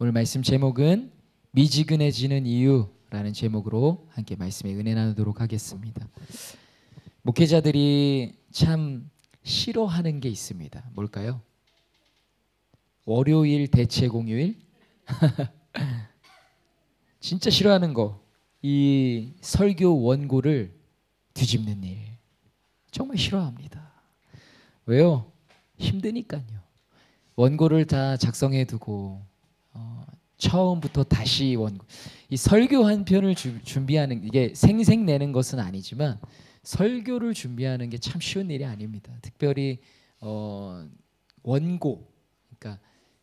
오늘 말씀 제목은 미지근해지는 이유라는 제목으로 함께 말씀에 은혜 나누도록 하겠습니다. 목회자들이 참 싫어하는 게 있습니다. 뭘까요? 월요일 대체 공휴일? 진짜 싫어하는 거, 이 설교 원고를 뒤집는 일 정말 싫어합니다. 왜요? 힘드니까요. 원고를 다 작성해 두고 처음부터 다시 원고, 이 설교 한 편을 준비하는, 이게 생생 내는 것은 아니지만 설교를 준비하는 게 참 쉬운 일이 아닙니다. 특별히 원고, 그러니까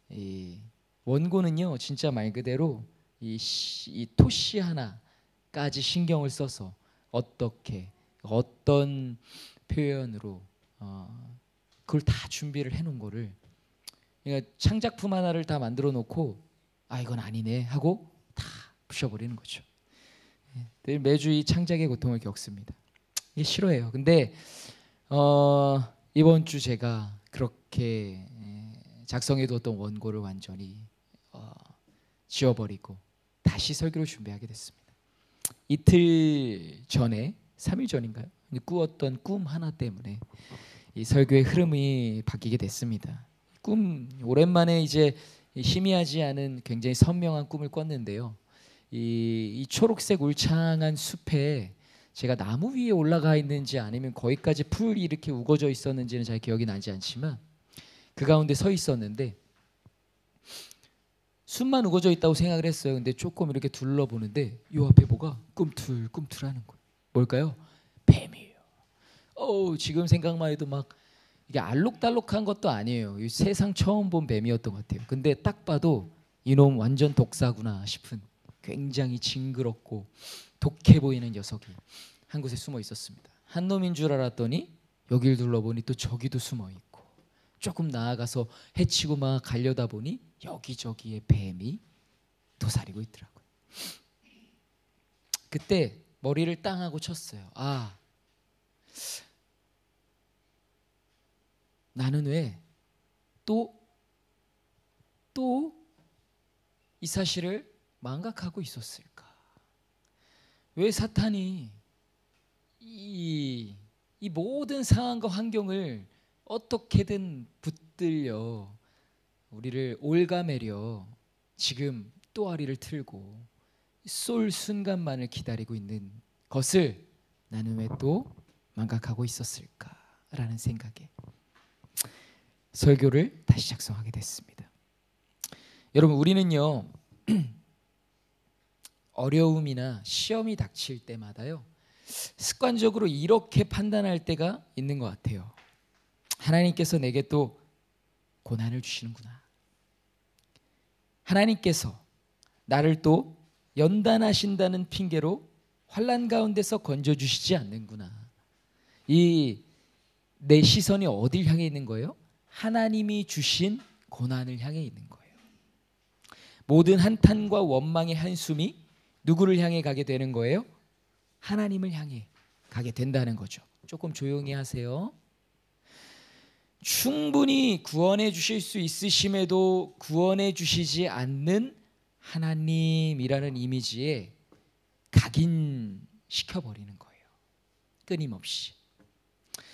이 원고는요 진짜 말 그대로 이 토시 하나까지 신경을 써서 어떻게 어떤 표현으로 그걸 다 준비를 해놓은 거를, 그러니까 창작품 하나를 다 만들어 놓고 아 이건 아니네 하고 다 부셔버리는 거죠. 늘 매주 이 창작의 고통을 겪습니다. 이게 싫어해요. 근데 이번 주 제가 그렇게 작성해두었던 원고를 완전히 지워버리고 다시 설교를 준비하게 됐습니다. 이틀 전에 3일 전인가요? 꾸었던 꿈 하나 때문에 이 설교의 흐름이 바뀌게 됐습니다. 꿈, 오랜만에 이제 희미하지 않은 굉장히 선명한 꿈을 꿨는데요. 이 초록색 울창한 숲에 제가 나무 위에 올라가 있는지 아니면 거기까지 풀이 이렇게 우거져 있었는지는 잘 기억이 나지 않지만 그 가운데 서 있었는데 숲만 우거져 있다고 생각을 했어요. 근데 조금 이렇게 둘러보는데 요 앞에 뭐가 꿈틀꿈틀하는 거예요. 뭘까요? 뱀이에요. 지금 생각만 해도 막 이게 알록달록한 것도 아니에요. 세상 처음 본 뱀이었던 것 같아요. 근데 딱 봐도 이놈 완전 독사구나 싶은 굉장히 징그럽고 독해 보이는 녀석이 한 곳에 숨어 있었습니다. 한 놈인 줄 알았더니 여길 둘러보니 또 저기도 숨어 있고, 조금 나아가서 해치고 막 가려다 보니 여기저기에 뱀이 도사리고 있더라고요. 그때 머리를 땅 하고 쳤어요. 나는 왜 또 이 사실을 망각하고 있었을까? 왜 사탄이 이 모든 상황과 환경을 어떻게든 붙들려 우리를 올가매려 지금 또아리를 틀고 쏠 순간만을 기다리고 있는 것을 나는 왜 또 망각하고 있었을까라는 생각에 설교를 다시 작성하게 됐습니다. 여러분, 우리는요 어려움이나 시험이 닥칠 때마다요 습관적으로 이렇게 판단할 때가 있는 것 같아요. 하나님께서 내게 또 고난을 주시는구나. 하나님께서 나를 또 연단하신다는 핑계로 환난 가운데서 건져주시지 않는구나. 이 내 시선이 어딜 향해 있는 거예요? 하나님이 주신 고난을 향해 있는 거예요. 모든 한탄과 원망의 한숨이 누구를 향해 가게 되는 거예요? 하나님을 향해 가게 된다는 거죠. 조금 조용히 하세요. 충분히 구원해 주실 수 있으심에도 구원해 주시지 않는 하나님이라는 이미지에 각인시켜버리는 거예요. 끊임없이.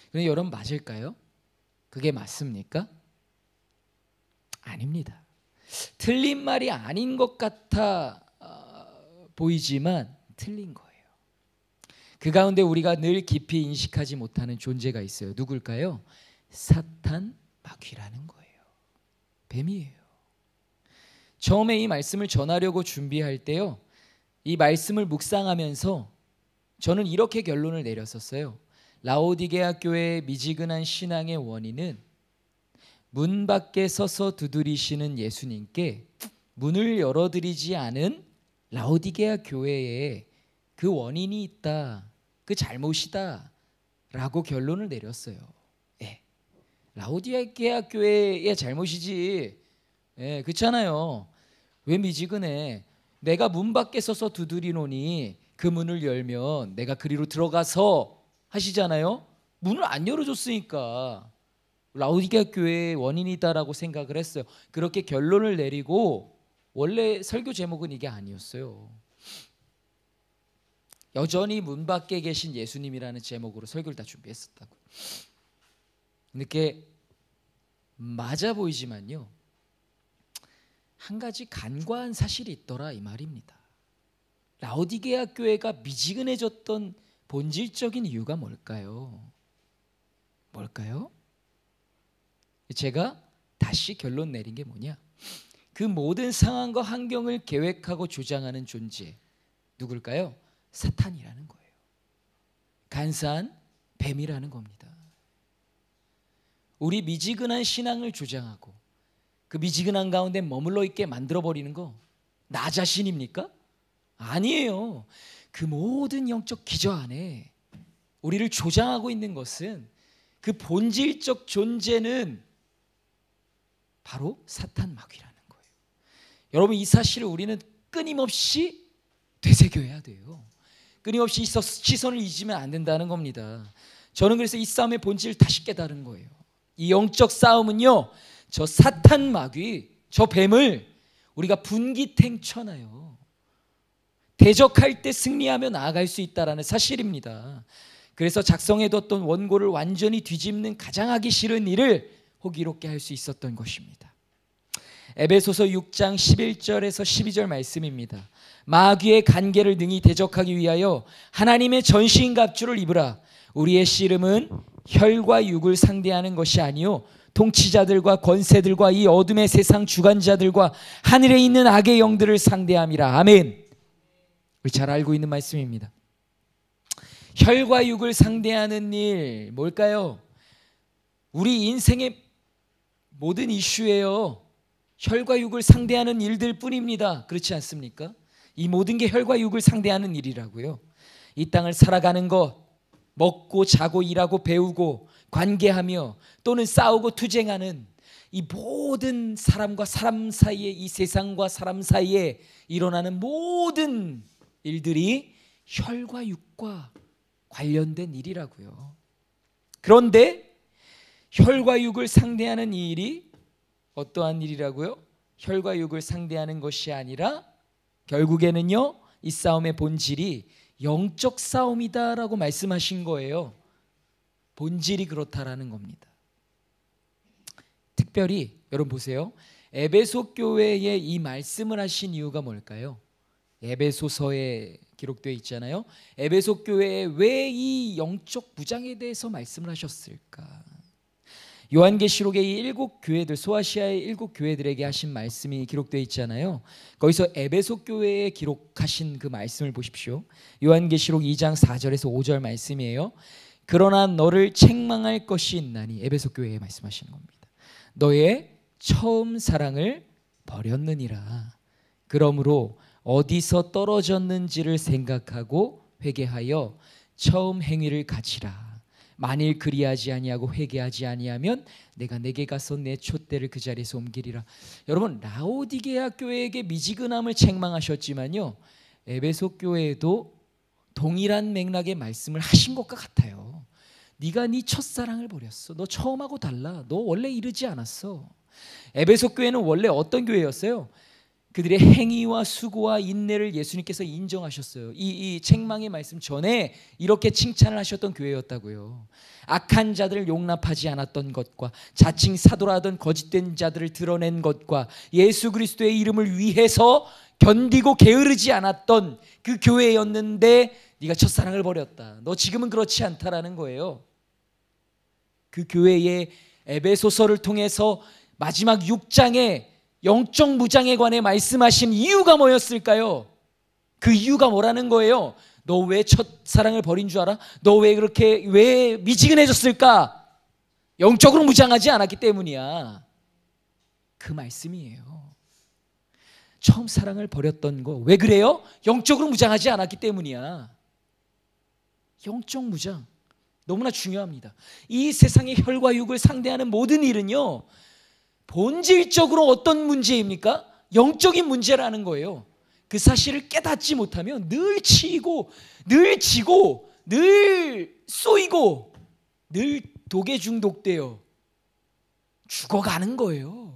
그런데 여러분, 맞을까요? 그게 맞습니까? 아닙니다. 틀린 말이 아닌 것 같아 보이지만 틀린 거예요. 그 가운데 우리가 늘 깊이 인식하지 못하는 존재가 있어요. 누굴까요? 사탄 마귀라는 거예요. 뱀이에요. 처음에 이 말씀을 전하려고 준비할 때요, 이 말씀을 묵상하면서 저는 이렇게 결론을 내렸었어요. 라오디게아 교회의 미지근한 신앙의 원인은 문 밖에 서서 두드리시는 예수님께 문을 열어드리지 않은 라오디게아 교회에 그 원인이 있다, 그 잘못이다 라고 결론을 내렸어요. 라오디게아 교회의 잘못이지. 그렇잖아요. 왜 미지근해? 내가 문 밖에 서서 두드리노니 그 문을 열면 내가 그리로 들어가서 하시잖아요. 문을 안 열어줬으니까 라오디게아 교회의 원인이다라고 생각을 했어요. 그렇게 결론을 내리고 원래 설교 제목은 이게 아니었어요. 여전히 문 밖에 계신 예수님이라는 제목으로 설교를 다 준비했었다고. 근데 그게 맞아 보이지만요, 한 가지 간과한 사실이 있더라 이 말입니다. 라오디게아 교회가 미지근해졌던 본질적인 이유가 뭘까요? 제가 다시 결론 내린 게 뭐냐, 그 모든 상황과 환경을 계획하고 조장하는 존재 누굴까요? 사탄이라는 거예요. 간사한 뱀이라는 겁니다. 우리 미지근한 신앙을 조장하고 그 미지근한 가운데 머물러 있게 만들어버리는 거 나 자신입니까? 아니에요. 그 모든 영적 기저 안에 우리를 조장하고 있는 것은, 그 본질적 존재는 바로 사탄 마귀라는 거예요. 여러분, 이 사실을 우리는 끊임없이 되새겨야 돼요. 끊임없이 시선을 잊으면 안 된다는 겁니다. 저는 그래서 이 싸움의 본질을 다시 깨달은 거예요. 이 영적 싸움은요, 저 사탄 마귀, 저 뱀을 우리가 분기탱천하여 대적할 때 승리하며 나아갈 수 있다는 사실입니다. 그래서 작성해뒀던 원고를 완전히 뒤집는 가장 하기 싫은 일을 호기롭게 할 수 있었던 것입니다. 에베소서 6장 11절에서 12절 말씀입니다. 마귀의 간계를 능히 대적하기 위하여 하나님의 전신 갑주를 입으라. 우리의 씨름은 혈과 육을 상대하는 것이 아니요 통치자들과 권세들과 이 어둠의 세상 주관자들과 하늘에 있는 악의 영들을 상대함이라. 아멘. 우리 잘 알고 있는 말씀입니다. 혈과 육을 상대하는 일 뭘까요? 우리 인생의 모든 이슈예요. 혈과 육을 상대하는 일들 뿐입니다. 그렇지 않습니까? 이 모든 게 혈과 육을 상대하는 일이라고요. 이 땅을 살아가는 것, 먹고 자고 일하고 배우고 관계하며 또는 싸우고 투쟁하는 이 모든 사람과 사람 사이에, 이 세상과 사람 사이에 일어나는 모든 일들이 혈과 육과 관련된 일이라고요. 그런데 혈과 육을 상대하는 이 일이 어떠한 일이라고요? 혈과 육을 상대하는 것이 아니라 결국에는요, 이 싸움의 본질이 영적 싸움이다라고 말씀하신 거예요. 본질이 그렇다라는 겁니다. 특별히 여러분 보세요. 에베소 교회에 이 말씀을 하신 이유가 뭘까요? 에베소서에 기록되어 있잖아요. 에베소 교회에 왜 이 영적 무장에 대해서 말씀을 하셨을까? 요한계시록의 이 7교회들, 소아시아의 7교회들에게 하신 말씀이 기록되어 있잖아요. 거기서 에베소 교회에 기록하신 그 말씀을 보십시오. 요한계시록 2장 4절에서 5절 말씀이에요. 그러나 너를 책망할 것이 있나니, 에베소 교회에 말씀하시는 겁니다. 너의 처음 사랑을 버렸느니라. 그러므로 어디서 떨어졌는지를 생각하고 회개하여 처음 행위를 가지라. 만일 그리하지 아니하고 회개하지 아니하면 내가 내게 가서 내 촛대를 그 자리에서 옮기리라. 여러분, 라오디게아 교회에게 미지근함을 책망하셨지만요, 에베소 교회에도 동일한 맥락의 말씀을 하신 것과 같아요. 네가 네 첫사랑을 버렸어. 너 처음하고 달라. 너 원래 이러지 않았어. 에베소 교회는 원래 어떤 교회였어요? 그들의 행위와 수고와 인내를 예수님께서 인정하셨어요. 이 책망의 말씀 전에 이렇게 칭찬을 하셨던 교회였다고요. 악한 자들을 용납하지 않았던 것과 자칭 사도라던 거짓된 자들을 드러낸 것과 예수 그리스도의 이름을 위해서 견디고 게으르지 않았던 그 교회였는데 네가 첫사랑을 버렸다. 너 지금은 그렇지 않다라는 거예요. 그 교회의 에베소서를 통해서 마지막 6장에 영적 무장에 관해 말씀하신 이유가 뭐였을까요? 그 이유가 뭐라는 거예요? 너 왜 첫사랑을 버린 줄 알아? 너 왜 미지근해졌을까? 영적으로 무장하지 않았기 때문이야. 그 말씀이에요. 처음 사랑을 버렸던 거 왜 그래요? 영적으로 무장하지 않았기 때문이야. 영적 무장 너무나 중요합니다. 이 세상의 혈과 육을 상대하는 모든 일은요, 본질적으로 어떤 문제입니까? 영적인 문제라는 거예요. 그 사실을 깨닫지 못하면 늘 치이고 늘 지고 늘 쏘이고 늘 독에 중독되어 죽어가는 거예요.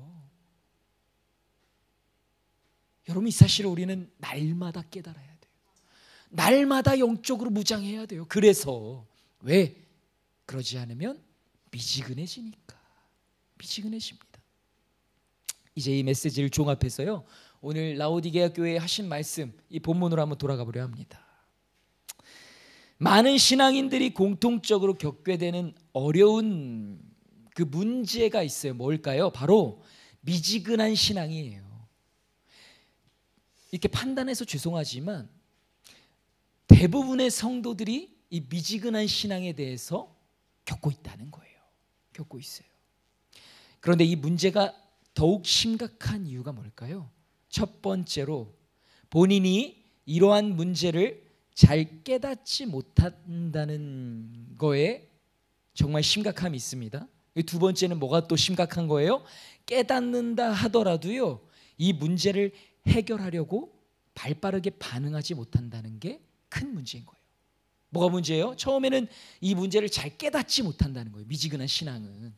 여러분, 이 사실을 우리는 날마다 깨달아야 돼요. 날마다 영적으로 무장해야 돼요. 그래서 왜? 그러지 않으면 미지근해지니까. 미지근해집니다. 이제 이 메시지를 종합해서요, 오늘 라오디게아 교회에 하신 말씀, 이 본문으로 한번 돌아가 보려 합니다. 많은 신앙인들이 공통적으로 겪게 되는 어려운 그 문제가 있어요. 뭘까요? 바로 미지근한 신앙이에요. 이렇게 판단해서 죄송하지만 대부분의 성도들이 이 미지근한 신앙에 대해서 겪고 있다는 거예요. 겪고 있어요. 그런데 이 문제가 더욱 심각한 이유가 뭘까요? 첫 번째로 본인이 이러한 문제를 잘 깨닫지 못한다는 거에 정말 심각함이 있습니다. 두 번째는 뭐가 또 심각한 거예요? 깨닫는다 하더라도요, 이 문제를 해결하려고 발빠르게 반응하지 못한다는 게 큰 문제인 거예요. 뭐가 문제예요? 처음에는 이 문제를 잘 깨닫지 못한다는 거예요. 미지근한 신앙은.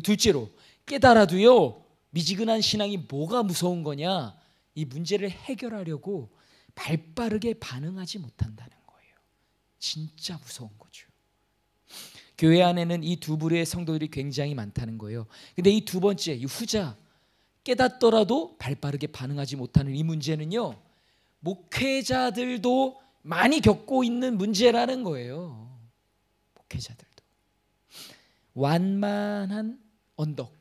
둘째로, 깨달아도요, 미지근한 신앙이 뭐가 무서운 거냐? 이 문제를 해결하려고 발빠르게 반응하지 못한다는 거예요. 진짜 무서운 거죠. 교회 안에는 이 두 부류의 성도들이 굉장히 많다는 거예요. 근데 이 두 번째, 이 후자, 깨닫더라도 발빠르게 반응하지 못하는 이 문제는요, 목회자들도 많이 겪고 있는 문제라는 거예요. 목회자들도. 완만한 언덕,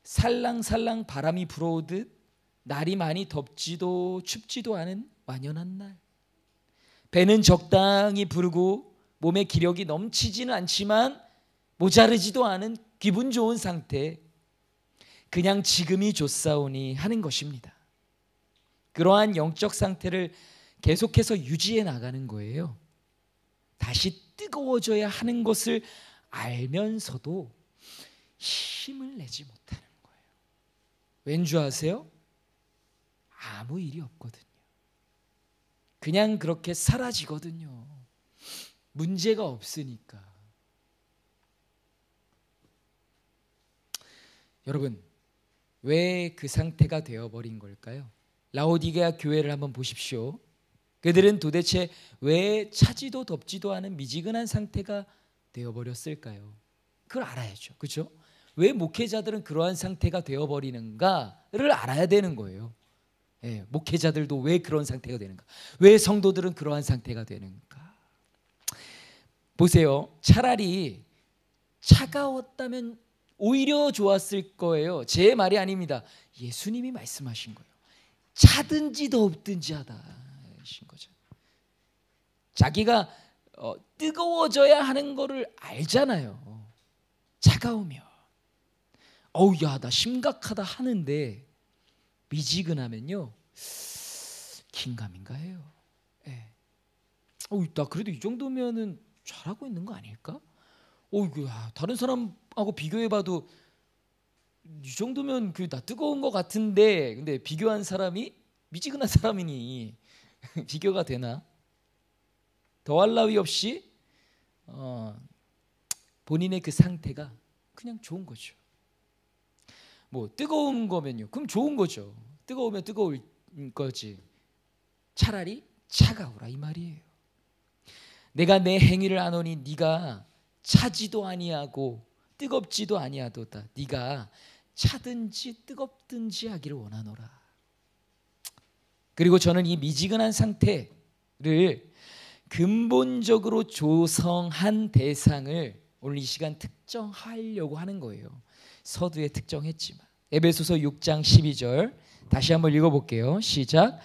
살랑살랑 바람이 불어오듯 날이 많이 덥지도 춥지도 않은 완연한 날, 배는 적당히 부르고 몸에 기력이 넘치지는 않지만 모자르지도 않은 기분 좋은 상태, 그냥 지금이 좋사오니 하는 것입니다. 그러한 영적 상태를 계속해서 유지해 나가는 거예요. 다시 뜨거워져야 하는 것을 알면서도 힘을 내지 못하는 거예요. 왠 줄 아세요? 아무 일이 없거든요. 그냥 그렇게 사라지거든요. 문제가 없으니까. 여러분, 왜 그 상태가 되어버린 걸까요? 라오디게아 교회를 한번 보십시오. 그들은 도대체 왜 차지도 덥지도 않은 미지근한 상태가 되어버렸을까요? 그걸 알아야죠. 그렇죠? 왜 목회자들은 그러한 상태가 되어버리는가를 알아야 되는 거예요. 예, 목회자들도 왜 그런 상태가 되는가? 왜 성도들은 그러한 상태가 되는가? 보세요. 차라리 차가웠다면 오히려 좋았을 거예요. 제 말이 아닙니다. 예수님이 말씀하신 거예요. 차든지 덥든지 하다 하신 거죠. 자기가 뜨거워져야 하는 거를 알잖아요. 차가우면 어우 야 나 심각하다 하는데 미지근하면요 긴가민가 해요. 예. 나 그래도 이 정도면은 잘하고 있는 거 아닐까? 야 다른 사람하고 비교해봐도 이 정도면 그 나 뜨거운 거 같은데, 근데 비교한 사람이 미지근한 사람이니 비교가 되나? 더할 나위 없이 본인의 그 상태가 그냥 좋은 거죠. 뭐 뜨거운 거면요, 그럼 좋은 거죠. 뜨거우면 뜨거울 거지. 차라리 차가우라 이 말이에요. 내가 내 행위를 아노니 네가 차지도 아니하고 뜨겁지도 아니하도다. 네가 차든지 뜨겁든지 하기를 원하노라. 그리고 저는 이 미지근한 상태를 근본적으로 조성한 대상을 오늘 이 시간 특정하려고 하는 거예요. 서두에 특정했지만 에베소서 6장 12절 다시 한번 읽어볼게요. 시작.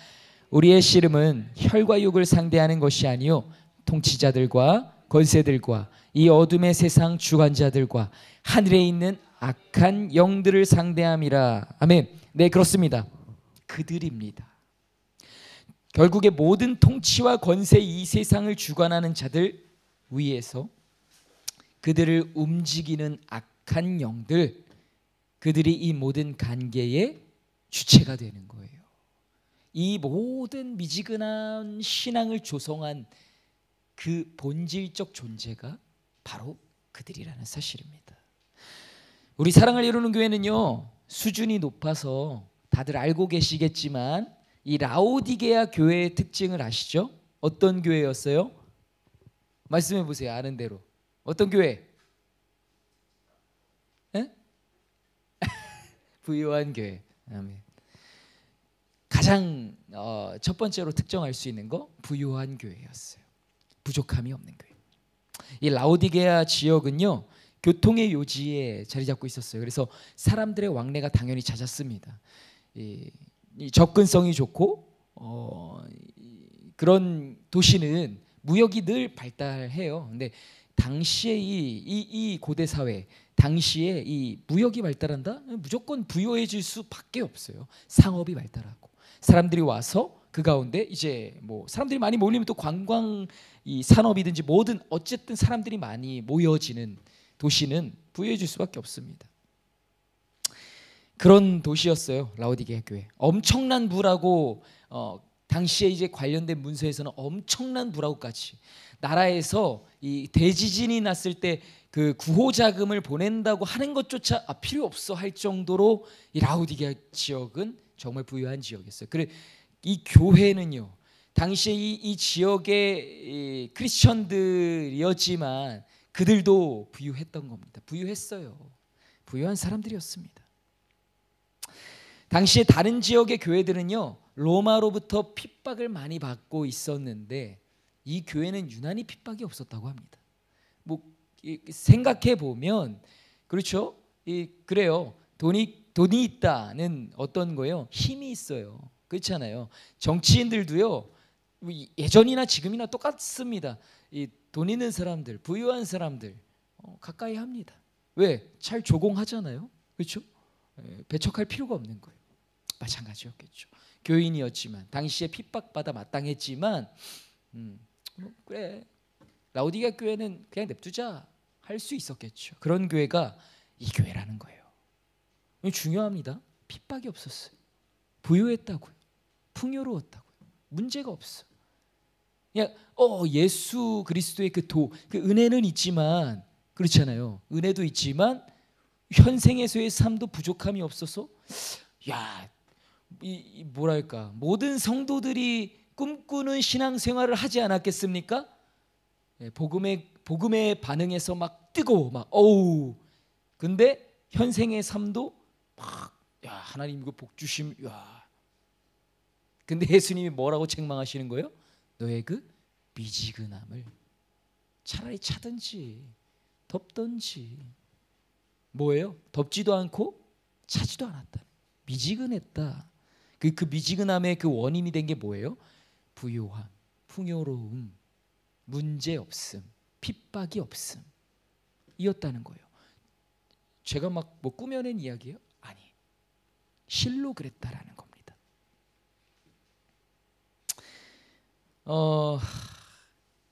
우리의 씨름은 혈과 육을 상대하는 것이 아니요 통치자들과 권세들과 이 어둠의 세상 주관자들과 하늘에 있는 악한 영들을 상대함이라. 아멘. 네, 그렇습니다. 그들입니다. 결국에 모든 통치와 권세, 이 세상을 주관하는 자들 위에서 그들을 움직이는 악한 영들, 그들이 이 모든 관계의 주체가 되는 거예요. 이 모든 미지근한 신앙을 조성한 그 본질적 존재가 바로 그들이라는 사실입니다. 우리 사랑을 이루는 교회는요, 수준이 높아서 다들 알고 계시겠지만 이 라오디게아 교회의 특징을 아시죠? 어떤 교회였어요? 말씀해 보세요. 아는 대로. 어떤 교회? 에? 부유한 교회. 아멘. 가장 첫 번째로 특정할 수 있는 거 부유한 교회였어요. 부족함이 없는 교회. 이 라오디게아 지역은요 교통의 요지에 자리 잡고 있었어요. 그래서 사람들의 왕래가 당연히 잦았습니다. 이 접근성이 좋고 그런 도시는 무역이 늘 발달해요. 근데 당시에 이 고대 사회 당시에 이 무역이 발달한다? 무조건 부유해질 수밖에 없어요. 상업이 발달하고 사람들이 와서 그 가운데 이제 뭐 사람들이 많이 몰리면 또 관광 이 산업이든지 뭐든 어쨌든 사람들이 많이 모여지는 도시는 부유해질 수밖에 없습니다. 그런 도시였어요. 라오디게아 교회. 엄청난 부라고 당시에 이제 관련된 문서에서는 엄청난 부라고까지 나라에서 이 대지진이 났을 때 그 구호 자금을 보낸다고 하는 것조차 필요 없어 할 정도로 이 라오디게아 지역은 정말 부유한 지역이었어요. 그래 이 교회는요. 당시에 이 지역의 크리스천들이었지만 그들도 부유했던 겁니다. 부유했어요. 부유한 사람들이었습니다. 당시에 다른 지역의 교회들은요 로마로부터 핍박을 많이 받고 있었는데 이 교회는 유난히 핍박이 없었다고 합니다. 뭐 생각해 보면 그렇죠. 그래요. 돈이 있다는 어떤 거예요? 힘이 있어요. 그렇잖아요. 정치인들도요 예전이나 지금이나 똑같습니다. 이 돈 있는 사람들, 부유한 사람들 가까이 합니다. 왜? 잘 조공하잖아요. 그렇죠? 배척할 필요가 없는 거예요. 마찬가지였겠죠. 교인이었지만 당시에 핍박받아 마땅했지만 그래 라오디게아 교회는 그냥 냅두자 할 수 있었겠죠. 그런 교회가 이 교회라는 거예요. 중요합니다. 핍박이 없었어요. 부유했다고요. 풍요로웠다고요. 문제가 없어. 그냥 예수 그리스도의 그 은혜는 있지만 그렇잖아요. 은혜도 있지만 현생에서의 삶도 부족함이 없어서 뭐랄까 모든 성도들이 꿈꾸는 신앙생활을 하지 않았겠습니까? 복음에 반응해서 막 뜨거워 막 근데 현생의 삶도 막 하나님 이거 복 주심 근데 예수님이 뭐라고 책망하시는 거예요? 너의 그 미지근함을 차라리 차든지 덥든지 뭐예요? 덥지도 않고 차지도 않았다. 미지근했다. 그 미지근함의 그 원인이 된 게 뭐예요? 부요함, 풍요로움, 문제 없음, 핍박이 없음 이었다는 거예요. 제가 막 뭐 꾸며낸 이야기예요? 아니, 실로 그랬다라는 겁니다.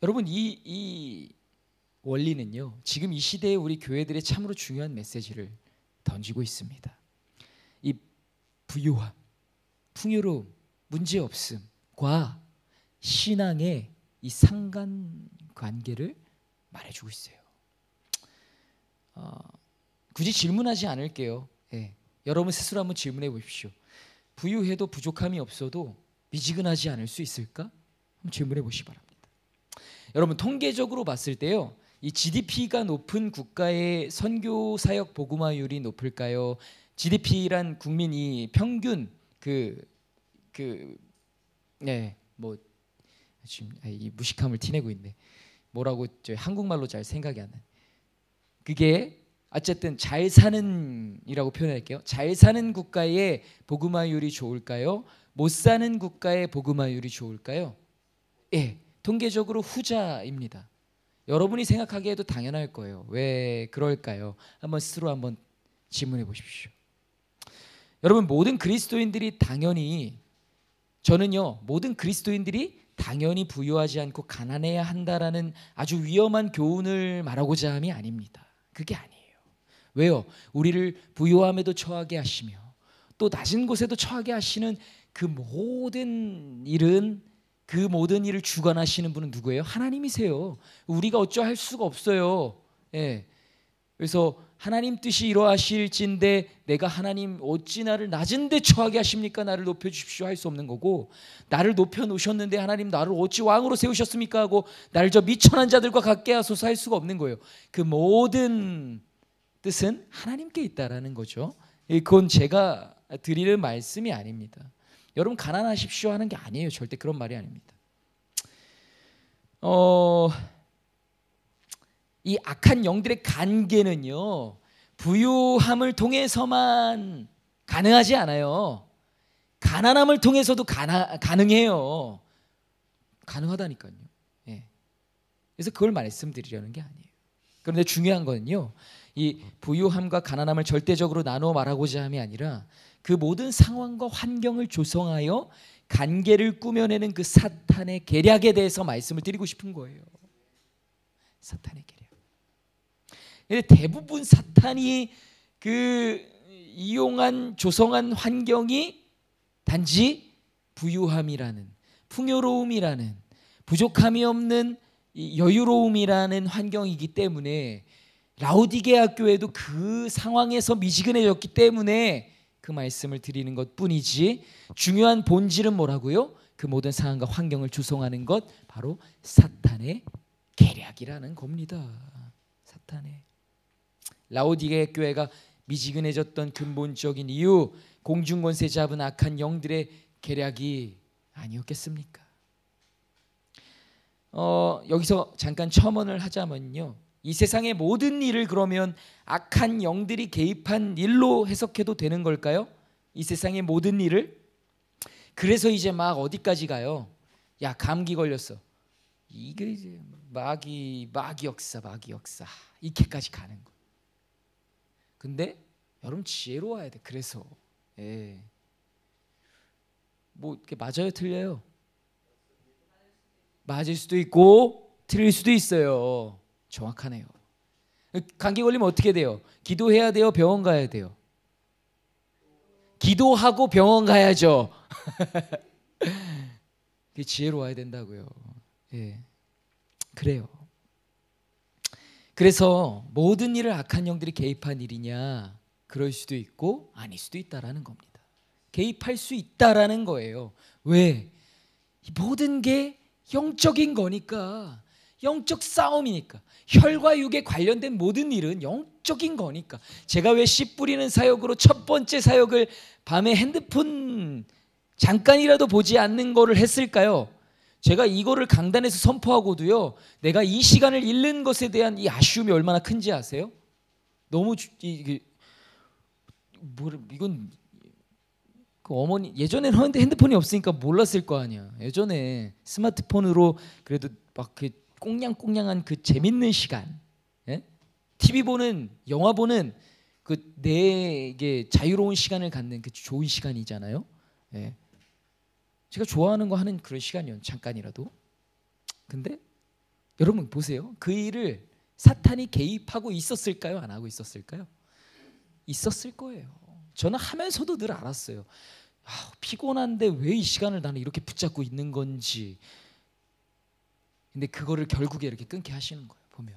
여러분 이 원리는요 지금 이 시대에 우리 교회들의 참으로 중요한 메시지를 던지고 있습니다. 이 부유함, 풍요로움, 문제없음과 신앙의 이 상관관계를 말해주고 있어요. 굳이 질문하지 않을게요. 여러분 스스로 한번 질문해 보십시오. 부유해도 부족함이 없어도 미지근하지 않을 수 있을까? 한번 질문해 보시기 바랍니다. 여러분 통계적으로 봤을 때요 이 GDP가 높은 국가의 선교 사역 복음화율이 높을까요? GDP란 국민이 평균 뭐 지금 이 무식함을 티내고 있네. 뭐라고 한국말로 잘 생각이 안 나. 그게 어쨌든 잘 사는 이라고 표현할게요. 잘 사는 국가의 복음화율이 좋을까요? 못 사는 국가의 복음화율이 좋을까요? 통계적으로 후자입니다. 여러분이 생각하기에도 당연할 거예요. 왜 그럴까요? 한번 스스로 한번 질문해 보십시오. 여러분 모든 그리스도인들이 모든 그리스도인들이 당연히 부유하지 않고 가난해야 한다라는 아주 위험한 교훈을 말하고자 함이 아닙니다. 그게 아니에요. 왜요? 우리를 부유함에도 처하게 하시며 또 낮은 곳에도 처하게 하시는 그 모든 일을 주관하시는 분은 누구예요? 하나님이세요. 우리가 어쩌할 수가 없어요. 그래서 하나님 뜻이 이루어질진데 내가 하나님 어찌 나를 낮은 데 처하게 하십니까? 나를 높여주십시오 할 수 없는 거고, 나를 높여놓으셨는데 하나님 나를 어찌 왕으로 세우셨습니까? 하고 나를 저 미천한 자들과 같게 하소서 할 수가 없는 거예요. 그 모든 뜻은 하나님께 있다라는 거죠. 그건 제가 드리는 말씀이 아닙니다. 여러분 가난하십시오 하는 게 아니에요. 절대 그런 말이 아닙니다. 이 악한 영들의 관계는요, 부유함을 통해서만 가능하지 않아요. 가난함을 통해서도 가능해요. 가능하다니까요. 예. 그래서 그걸 말씀드리려는 게 아니에요. 그런데 중요한 거는요, 이 부유함과 가난함을 절대적으로 나누어 말하고자 함이 아니라 그 모든 상황과 환경을 조성하여 관계를 꾸며내는 그 사탄의 계략에 대해서 말씀을 드리고 싶은 거예요. 사탄의 계략. 대부분 사탄이 이용한 조성한 환경이 단지 부유함이라는, 풍요로움이라는, 부족함이 없는 여유로움이라는 환경이기 때문에, 라오디게아 교회도 그 상황에서 미지근해졌기 때문에 그 말씀을 드리는 것뿐이지, 중요한 본질은 뭐라고요? 그 모든 상황과 환경을 조성하는 것, 바로 사탄의 계략이라는 겁니다. 사탄의. 라오디게아 교회가 미지근해졌던 근본적인 이유, 공중권세 잡은 악한 영들의 계략이 아니었겠습니까? 여기서 잠깐 첨언을 하자면요, 이 세상의 모든 일을 그러면 악한 영들이 개입한 일로 해석해도 되는 걸까요? 이 세상의 모든 일을? 그래서 이제 막 어디까지 가요? 야, 감기 걸렸어. 이게 이제 마귀 역사 이렇게까지 가는 거예요. 근데 여러분 지혜로워야 돼. 그래서 뭐 이렇게 맞아요, 틀려요? 맞을 수도 있고 틀릴 수도 있어요. 정확하네요. 감기 걸리면 어떻게 돼요? 기도해야 돼요? 병원 가야 돼요? 기도하고 병원 가야죠. 지혜로워야 된다고요. 예, 그래요. 그래서 모든 일을 악한 영들이 개입한 일이냐? 그럴 수도 있고 아닐 수도 있다라는 겁니다. 개입할 수 있다라는 거예요. 왜? 모든 게 영적인 거니까, 영적 싸움이니까. 혈과 육에 관련된 모든 일은 영적인 거니까. 제가 왜 씨 뿌리는 사역으로 첫 번째 사역을 밤에 핸드폰 잠깐이라도 보지 않는 거를 했을까요? 제가 이거를 강단에서 선포하고도요, 내가 이 시간을 잃는 것에 대한 이 아쉬움이 얼마나 큰지 아세요? 너무 이건 어머니, 예전에는 핸드폰이 없으니까 몰랐을 거 아니야. 예전에 스마트폰으로 그래도 막 그 꽁냥꽁냥한 그 재밌는 시간, TV 보는, 영화 보는 그 내게 자유로운 시간을 갖는 그 좋은 시간이잖아요. 제가 좋아하는 거 하는 그런 시간이요, 잠깐이라도. 근데 여러분 보세요. 그 일을 사탄이 개입하고 있었을까요? 안 하고 있었을까요? 있었을 거예요. 저는 하면서도 늘 알았어요. 피곤한데 왜 이 시간을 나는 이렇게 붙잡고 있는 건지. 근데 그거를 결국에 이렇게 끊게 하시는 거예요. 보면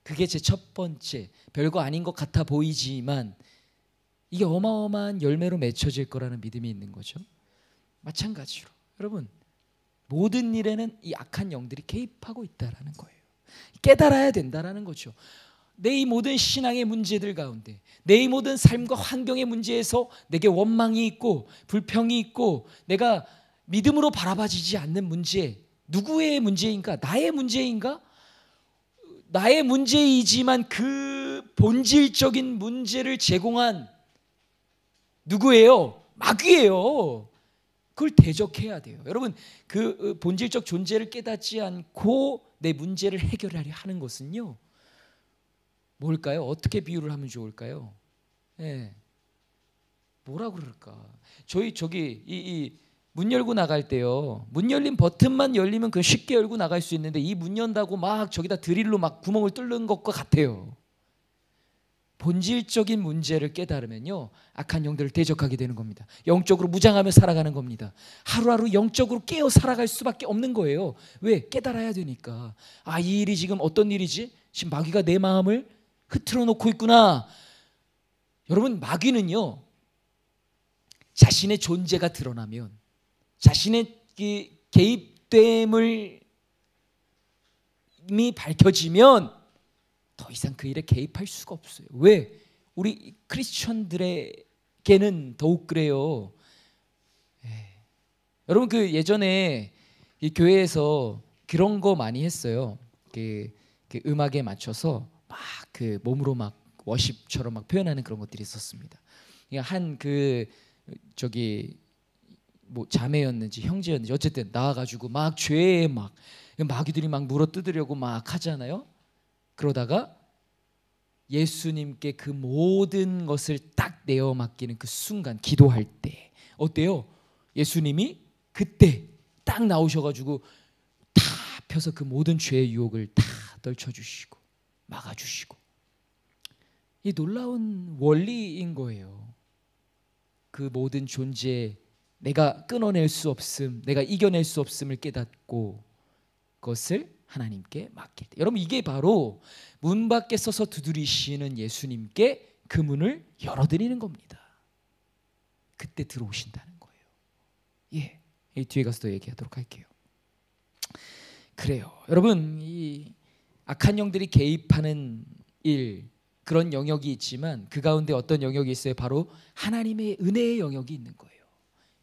그게 제 첫 번째, 별거 아닌 것 같아 보이지만 이게 어마어마한 열매로 맺혀질 거라는 믿음이 있는 거죠. 마찬가지로 여러분, 모든 일에는 이 악한 영들이 개입하고 있다라는 거예요. 깨달아야 된다라는 거죠. 내 이 모든 신앙의 문제들 가운데, 내 이 모든 삶과 환경의 문제에서 내게 원망이 있고 불평이 있고 내가 믿음으로 바라봐지지 않는 문제, 누구의 문제인가? 나의 문제인가? 나의 문제이지만 그 본질적인 문제를 제공한 누구예요? 마귀예요. 그걸 대적해야 돼요. 여러분, 그 본질적 존재를 깨닫지 않고 내 문제를 해결하려 하는 것은요, 뭘까요? 어떻게 비유를 하면 좋을까요? 뭐라 그럴까? 저기 문 열고 나갈 때요, 문 열린 버튼만 열리면 그 쉽게 열고 나갈 수 있는데 이 문 연다고 막 저기다 드릴로 막 구멍을 뚫는 것과 같아요. 본질적인 문제를 깨달으면요, 악한 영들을 대적하게 되는 겁니다. 영적으로 무장하며 살아가는 겁니다. 하루하루 영적으로 깨어 살아갈 수밖에 없는 거예요. 왜? 깨달아야 되니까. 이 일이 지금 어떤 일이지? 지금 마귀가 내 마음을 흐트러 놓고 있구나. 여러분, 마귀는요, 자신의 존재가 드러나면, 자신의 개입됨을 이미 밝혀지면 더 이상 그 일에 개입할 수가 없어요. 왜? 우리 크리스천들에게는 더욱 그래요. 여러분, 그 예전에 이 교회에서 그런 거 많이 했어요. 그 음악에 맞춰서 막 그 몸으로 막 워십처럼 막 표현하는 그런 것들이 있었습니다. 한 저기 뭐 자매였는지 형제였는지 어쨌든 나와가지고 막 죄에 막 마귀들이 막 물어뜯으려고 막 하잖아요. 그러다가 예수님께 그 모든 것을 딱 내어 맡기는 그 순간, 기도할 때 어때요? 예수님이 그때 딱 나오셔가지고 다 펴서 그 모든 죄의 유혹을 다 떨쳐주시고 막아주시고. 이 놀라운 원리인 거예요. 그 모든 존재에 내가 끊어낼 수 없음, 내가 이겨낼 수 없음을 깨닫고 그것을 하나님께 맡길 때, 여러분, 이게 바로 문 밖에 서서 두드리시는 예수님께 그 문을 열어드리는 겁니다. 그때 들어오신다는 거예요. 예, 이 뒤에 가서 더 얘기하도록 할게요. 그래요, 여러분, 이 악한 영들이 개입하는 일, 그런 영역이 있지만 그 가운데 어떤 영역이 있어요? 바로 하나님의 은혜의 영역이 있는 거예요.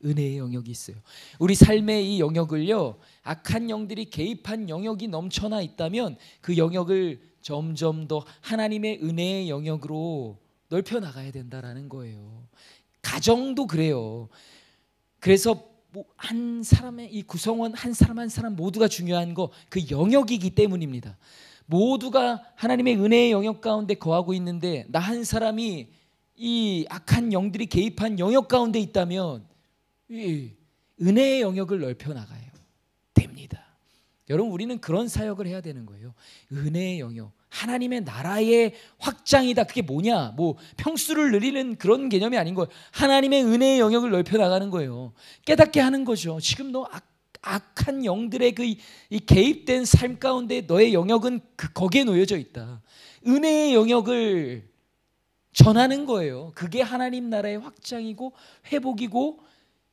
은혜의 영역이 있어요. 우리 삶의 이 영역을요, 악한 영들이 개입한 영역이 넘쳐나 있다면 그 영역을 점점 더 하나님의 은혜의 영역으로 넓혀 나가야 된다라는 거예요. 가정도 그래요. 그래서 한 사람의 이 구성원 한 사람 한 사람 모두가 중요한 거, 그 영역이기 때문입니다. 모두가 하나님의 은혜의 영역 가운데 거하고 있는데 나 한 사람이 이 악한 영들이 개입한 영역 가운데 있다면 이 은혜의 영역을 넓혀 나가야 됩니다. 여러분, 우리는 그런 사역을 해야 되는 거예요. 은혜의 영역, 하나님의 나라의 확장이다. 그게 뭐냐? 뭐 평수를 늘리는 그런 개념이 아닌 거예요. 하나님의 은혜의 영역을 넓혀 나가는 거예요. 깨닫게 하는 거죠. 지금 너 악한 영들의 이 개입된 삶 가운데 너의 영역은 거기에 놓여져 있다. 은혜의 영역을 전하는 거예요. 그게 하나님 나라의 확장이고 회복이고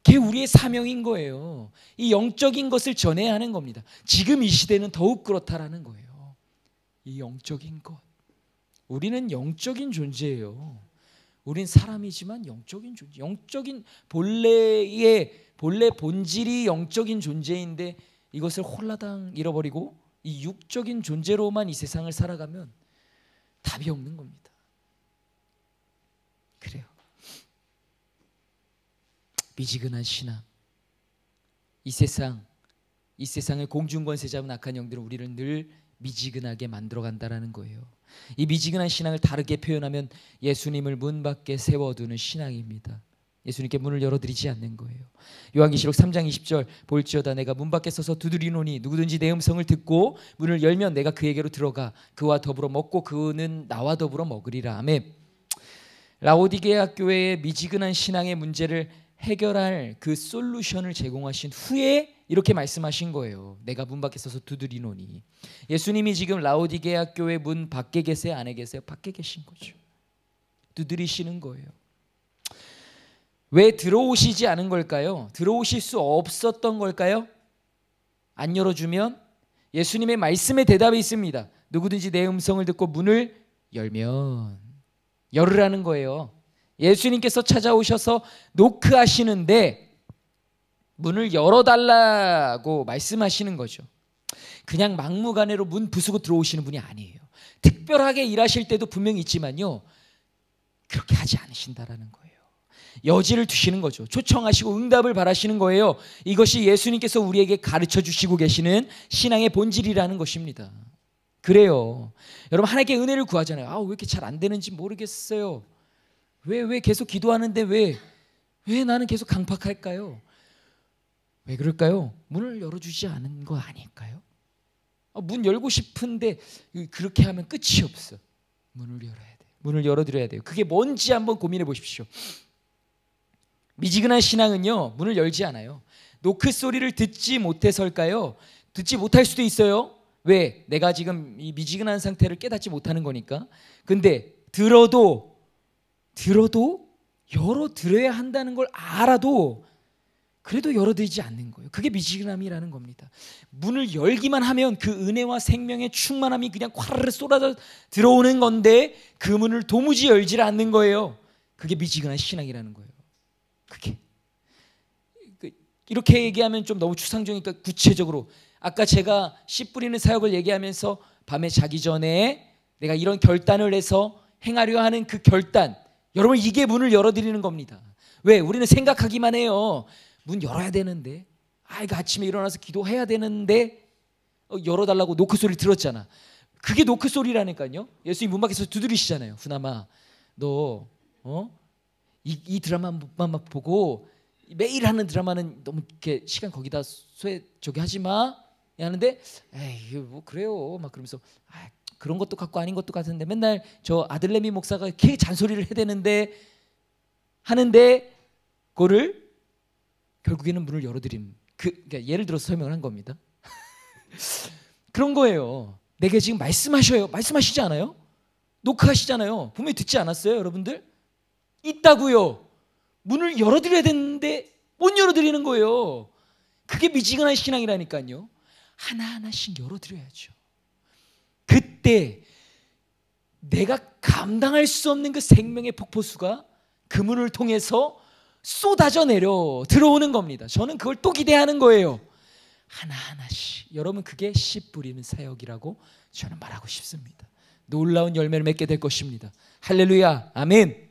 그게 우리의 사명인 거예요. 이 영적인 것을 전해야 하는 겁니다. 지금 이 시대는 더욱 그렇다라는 거예요. 이 영적인 것, 우리는 영적인 존재예요. 우린 사람이지만 영적인 존재, 영적인 본래 본질이 영적인 존재인데 이것을 홀라당 잃어버리고 이 육적인 존재로만 이 세상을 살아가면 답이 없는 겁니다. 그래요. 미지근한 신앙, 이 세상의 공중권세 잡은 악한 영들은 우리를 늘 미지근하게 만들어간다라는 거예요. 이 미지근한 신앙을 다르게 표현하면 예수님을 문 밖에 세워두는 신앙입니다. 예수님께 문을 열어드리지 않는 거예요. 요한계시록 3장 20절, 볼지어다 내가 문 밖에 서서 두드리노니 누구든지 내 음성을 듣고 문을 열면 내가 그에게로 들어가 그와 더불어 먹고 그는 나와 더불어 먹으리라. 아멘. 라오디게아 교회의 미지근한 신앙의 문제를 해결할 그 솔루션을 제공하신 후에 이렇게 말씀하신 거예요. 내가 문 밖에 서서 두드리노니. 예수님이 지금 라오디게아 교회 문 밖에 계세요? 안에 계세요? 밖에 계신 거죠. 두드리시는 거예요. 왜 들어오시지 않은 걸까요? 들어오실 수 없었던 걸까요? 안 열어주면 예수님의 말씀에 대답이 있습니다. 누구든지 내 음성을 듣고 문을 열면 열으라는 거예요. 예수님께서 찾아오셔서 노크하시는데 문을 열어달라고 말씀하시는 거죠. 그냥 막무가내로 문 부수고 들어오시는 분이 아니에요. 특별하게 일하실 때도 분명히 있지만요, 그렇게 하지 않으신다라는 거예요. 여지를 두시는 거죠. 초청하시고 응답을 바라시는 거예요. 이것이 예수님께서 우리에게 가르쳐 주시고 계시는 신앙의 본질이라는 것입니다. 그래요. 여러분, 하나님께 은혜를 구하잖아요. 왜 이렇게 잘 안 되는지 모르겠어요. 왜 계속 기도하는데 왜 나는 계속 강팍할까요? 왜 그럴까요? 문을 열어주지 않은 거 아닐까요? 문 열고 싶은데 그렇게 하면 끝이 없어. 문을 열어야 돼요. 문을 열어드려야 돼요. 그게 뭔지 한번 고민해 보십시오. 미지근한 신앙은요, 문을 열지 않아요. 노크 소리를 듣지 못해서일까요? 듣지 못할 수도 있어요. 왜? 내가 지금 이 미지근한 상태를 깨닫지 못하는 거니까. 근데 들어도 열어드려야 한다는 걸 알아도 그래도 열어드리지 않는 거예요. 그게 미지근함이라는 겁니다. 문을 열기만 하면 그 은혜와 생명의 충만함이 그냥 콰르르 쏟아져 들어오는 건데 그 문을 도무지 열지 않는 거예요. 그게 미지근한 신앙이라는 거예요. 그게 이렇게 얘기하면 좀 너무 추상적이니까 구체적으로 아까 제가 씨 뿌리는 사역을 얘기하면서 밤에 자기 전에 내가 이런 결단을 해서 행하려 하는 그 결단, 여러분 이게 문을 열어드리는 겁니다. 왜? 우리는 생각하기만 해요. 문 열어야 되는데, 이거 아침에 일어나서 기도해야 되는데 열어달라고 노크 소리 들었잖아. 그게 노크 소리라니까요. 예수님 문 밖에서 두드리시잖아요. 후나마 너 이 드라마만 보고 매일 하는 드라마는 너무 이렇게 시간 거기다 저기 하지 마 하는데, 에이 뭐 그래요 막 그러면서 그런 것도 같고 아닌 것도 같은데 맨날 저 아들레미 목사가 이렇게 잔소리를 해대는데 하는데 그거를 결국에는 문을 열어드린 그러니까 예를 들어서 설명을 한 겁니다. 그런 거예요. 내게 지금 말씀하시지 않아요? 녹화하시잖아요. 분명히 듣지 않았어요, 여러분들? 있다고요. 문을 열어드려야 되는데 못 열어드리는 거예요. 그게 미지근한 신앙이라니까요. 하나하나씩 열어드려야죠. 그때 내가 감당할 수 없는 그 생명의 폭포수가 그 문을 통해서 쏟아져 내려 들어오는 겁니다. 저는 그걸 또 기대하는 거예요. 하나하나씩. 여러분 그게 씨 뿌리는 사역이라고 저는 말하고 싶습니다. 놀라운 열매를 맺게 될 것입니다. 할렐루야. 아멘.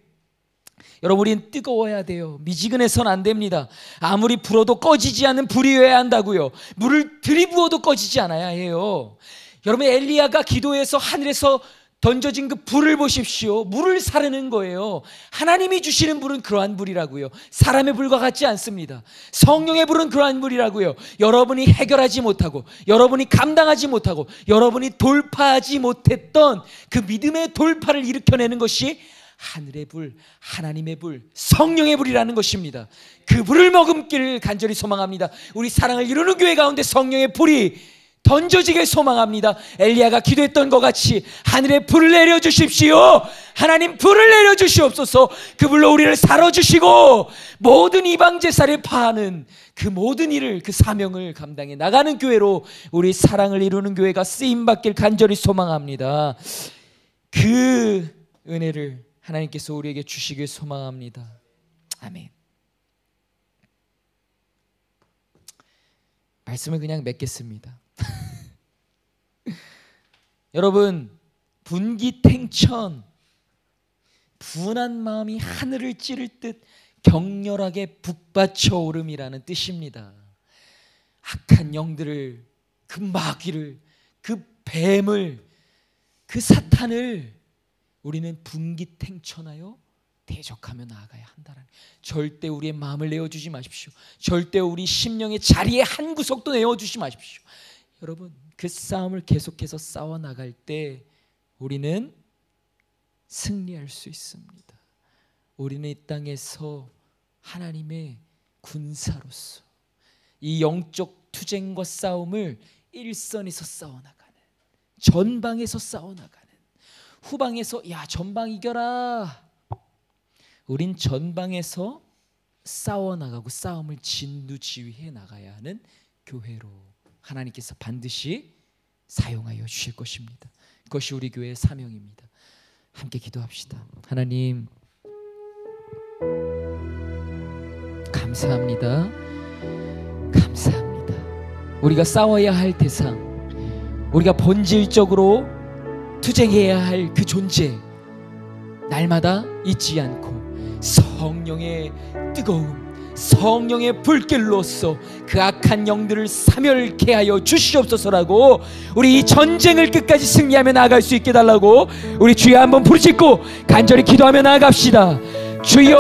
여러분 우리는 뜨거워야 돼요. 미지근해서는 안 됩니다. 아무리 불어도 꺼지지 않는 불이어야 한다고요. 물을 들이부어도 꺼지지 않아야 해요. 여러분 엘리야가 기도해서 하늘에서 던져진 그 불을 보십시오. 물을 사르는 거예요. 하나님이 주시는 불은 그러한 불이라고요. 사람의 불과 같지 않습니다. 성령의 불은 그러한 불이라고요. 여러분이 해결하지 못하고 여러분이 감당하지 못하고 여러분이 돌파하지 못했던 그 믿음의 돌파를 일으켜내는 것이 하늘의 불, 하나님의 불, 성령의 불이라는 것입니다. 그 불을 머금기를 간절히 소망합니다. 우리 사랑을 이루는 교회 가운데 성령의 불이 던져지길 소망합니다. 엘리야가 기도했던 것 같이 하늘의 불을 내려주십시오. 하나님 불을 내려주시옵소서. 그 불로 우리를 살아주시고 모든 이방 제사를 파하는 그 모든 일을 그 사명을 감당해 나가는 교회로 우리 사랑을 이루는 교회가 쓰임받길 간절히 소망합니다. 그 은혜를 하나님께서 우리에게 주시길 소망합니다. 아멘. 말씀을 그냥 맺겠습니다. 여러분 분기탱천, 분한 마음이 하늘을 찌를 듯 격렬하게 북받쳐 오름이라는 뜻입니다. 악한 영들을, 그 마귀를, 그 뱀을, 그 사탄을 우리는 분기탱천하여 대적하며 나아가야 한다는, 절대 우리의 마음을 내어주지 마십시오. 절대 우리 심령의 자리에 한 구석도 내어주지 마십시오. 여러분 그 싸움을 계속해서 싸워나갈 때 우리는 승리할 수 있습니다. 우리는 이 땅에서 하나님의 군사로서 이 영적 투쟁과 싸움을 일선에서 싸워나가는, 전방에서 싸워나가는, 후방에서 야 전방 이겨라, 우린 전방에서 싸워나가고 싸움을 진두지휘해 나가야 하는 교회로 하나님께서 반드시 사용하여 주실 것입니다. 그것이 우리 교회의 사명입니다. 함께 기도합시다. 하나님 감사합니다. 감사합니다. 우리가 싸워야 할 대상, 우리가 본질적으로 투쟁해야 할 그 존재, 날마다 잊지 않고 성령의 뜨거움, 성령의 불길로서 그 악한 영들을 사멸케 하여 주시옵소서라고, 우리 이 전쟁을 끝까지 승리하며 나아갈 수 있게 달라고 우리 주여 한번 부르짖고 간절히 기도하며 나아갑시다. 주여.